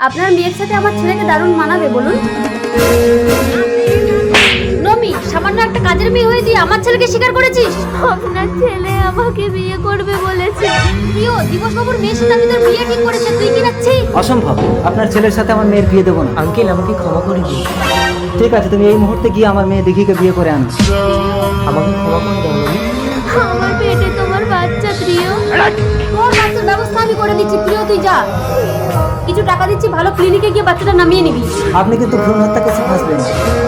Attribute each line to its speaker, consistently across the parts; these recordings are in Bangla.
Speaker 1: আপনার মেয়ের সাথে আমার ছেলেকে দারুণ মানাবে বলুন। নমি, সামান্য একটা কাজের মেয়ে হয়ে দিয়ে আমার ছেলেকে স্বীকার করেছিস?
Speaker 2: আপনার ছেলে আমাকে বিয়ে করবে বলেছে।
Speaker 1: প্রিয়, দিবস বাবুর মেয়ের সাথে আমি তোর বিয়ে ঠিক করেছে, তুই কি যাচ্ছিস?
Speaker 3: অসম্ভব, আপনার ছেলের সাথে আমার মেয়ের বিয়ে দেবো না।
Speaker 4: আঙ্কেল আমাকে ক্ষমা করে দিন,
Speaker 3: ঠিক আছে, তুমি এই মুহূর্তে গিয়ে আমার মেয়ে দিঘিকে বিয়ে করে আনো।
Speaker 4: আমাকে ক্ষমা করে দাও নমি।
Speaker 2: আমার পেটে তোমার বাচ্চা প্রিয়।
Speaker 1: তোর বাচ্চার ব্যবস্থা আমি করে দিচ্ছি, প্রিয় তুই যা। কিছু টাকা দিচ্ছি, ভালো ক্লিনিকে গিয়ে বাচ্চাটা নামিয়ে নিবি।
Speaker 3: আপনি কিন্তু ভ্রূণ হত্যা কেসে ফাঁসবেন।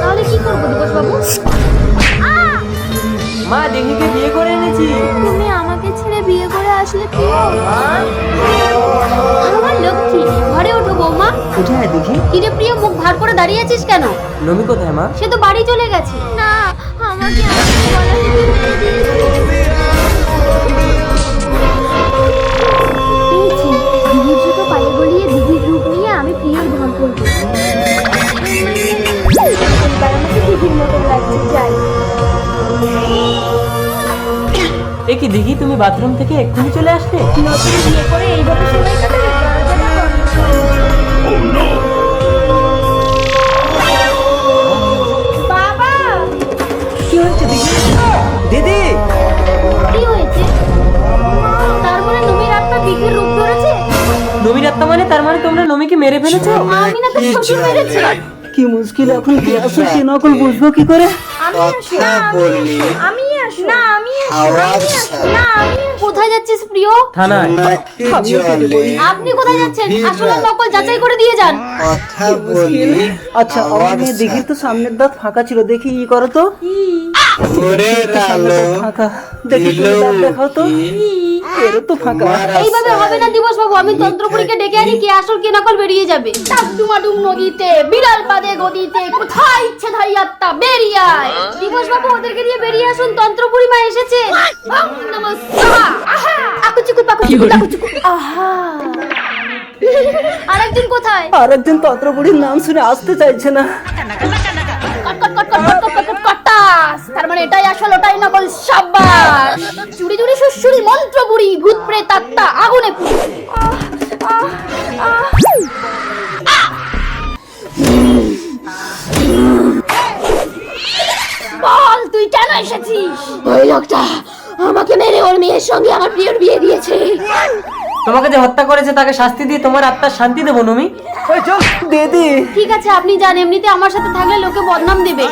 Speaker 1: তাহলে কি করবো দিবস বাবু?
Speaker 4: মা দিঘিকে বিয়ে করে এনেছি।
Speaker 2: তুমি আমাকে ছেড়ে বিয়ে করে আসলে প্রিয়।
Speaker 1: আমার লক্ষ্মী, ঘরে ওঠো বৌমা।
Speaker 3: উঠে আয় দেখি।
Speaker 1: কিরে প্রিয়, মুখ ভার করে দাঁড়িয়ে আছিস কেন?
Speaker 4: নমি কোথায় মা?
Speaker 1: সে তো বাড়ি চলে গেছে।
Speaker 2: না, আমাকে আমাকে গলা টিপে মেরে দিয়েছে। পেয়েছি, দিদির জুতো পায়ে গলিয়ে দিদির রূপ নিয়ে আমি প্রিয়র ঘর করবো। এবার আমাকে দিদির মতো লাগছে, যাই।
Speaker 4: এ কি দিঘি, তুমি বাথরুম থেকে এক্ষুনি চলে আসলে?
Speaker 2: নতুন বিয়ে করে এইভাবে সময় কাটাবে, দরজাটা বন্ধ। বাবা,
Speaker 3: কি হয়েছে দিঘি? দিদি,
Speaker 1: কি হয়েছে? তার মানে নমির আত্মা দিঘির রূপ ধরেছে?
Speaker 4: নমির আত্মা মানে? তার মানে তোমরা নমিকে মেরে ফেলেছো?
Speaker 1: আমি না তো শ্বশুর মেরেছে।
Speaker 3: কি মুশকিল, এখন কি আসল কি নকল বুঝবো কি করে?
Speaker 2: আমি আসো না, আমি আসো না, আমি
Speaker 1: কোথায় যাচ্ছিস প্রিয়?
Speaker 4: থানায়।
Speaker 1: আপনি কোথায় যাচ্ছেন? আসলে নকল যাচাই করে দিয়ে যান।
Speaker 3: আচ্ছা, আমার মেয়ে দিঘির তো সামনের দাঁত ফাঁকা ছিল, দেখি ই করো তো। ফাঁকা, দেখি তুমি দাঁত দেখাও তো। এরও তো ফাঁকা।
Speaker 1: এইভাবে হবে না দিবস বাবু, আমি তন্ত্রপুরীকে ডেকে আনি, কে আসল কে নকল বেরিয়ে যাবে। টাকডুমাডুম নদীতে বিড়াল পাদে গদিতে কোথায় ইচ্ছে ধাই আত্মা বেরিয়ে আয়। দিবস বাবু, ওদেরকে দিয়ে বেরিয়ে আসুন, তন্ত্রপুরী মা এসেছে। ওম নমঃ স্বাহা। আহা আকুচুকু পাকুচুকু টাকুচুকু। আহা, আরেকজন কোথায়?
Speaker 3: আর একজন তন্ত্রপুরীর নাম শুনে আসতে চাইছে না।
Speaker 1: কট কট কট কট কট কট কট কটাস। তার মানে এটাই আসল, ওটাই নকল। সাবাস। চুরি চুরি সুসুরি মন্ত্র বুড়ি ভূত প্রেত আত্মা আগুনে পুড়ি। বল, তুই কেন এসেছিস? ওই লোকটা আমাকে মেরে ওর মেয়ের সঙ্গে আমার প্রিয়র বিয়ে দিয়েছে।
Speaker 4: তোমাকে যে হত্যা করেছে তাকে শাস্তি দিয়ে তোমার আত্মার শান্তি দেবো নমি।
Speaker 3: ওই চল দিদি।
Speaker 1: ঠিক আছে, আপনি যান, এমনিতে আমার সাথে থাকলে লোকে বদনাম দেবে।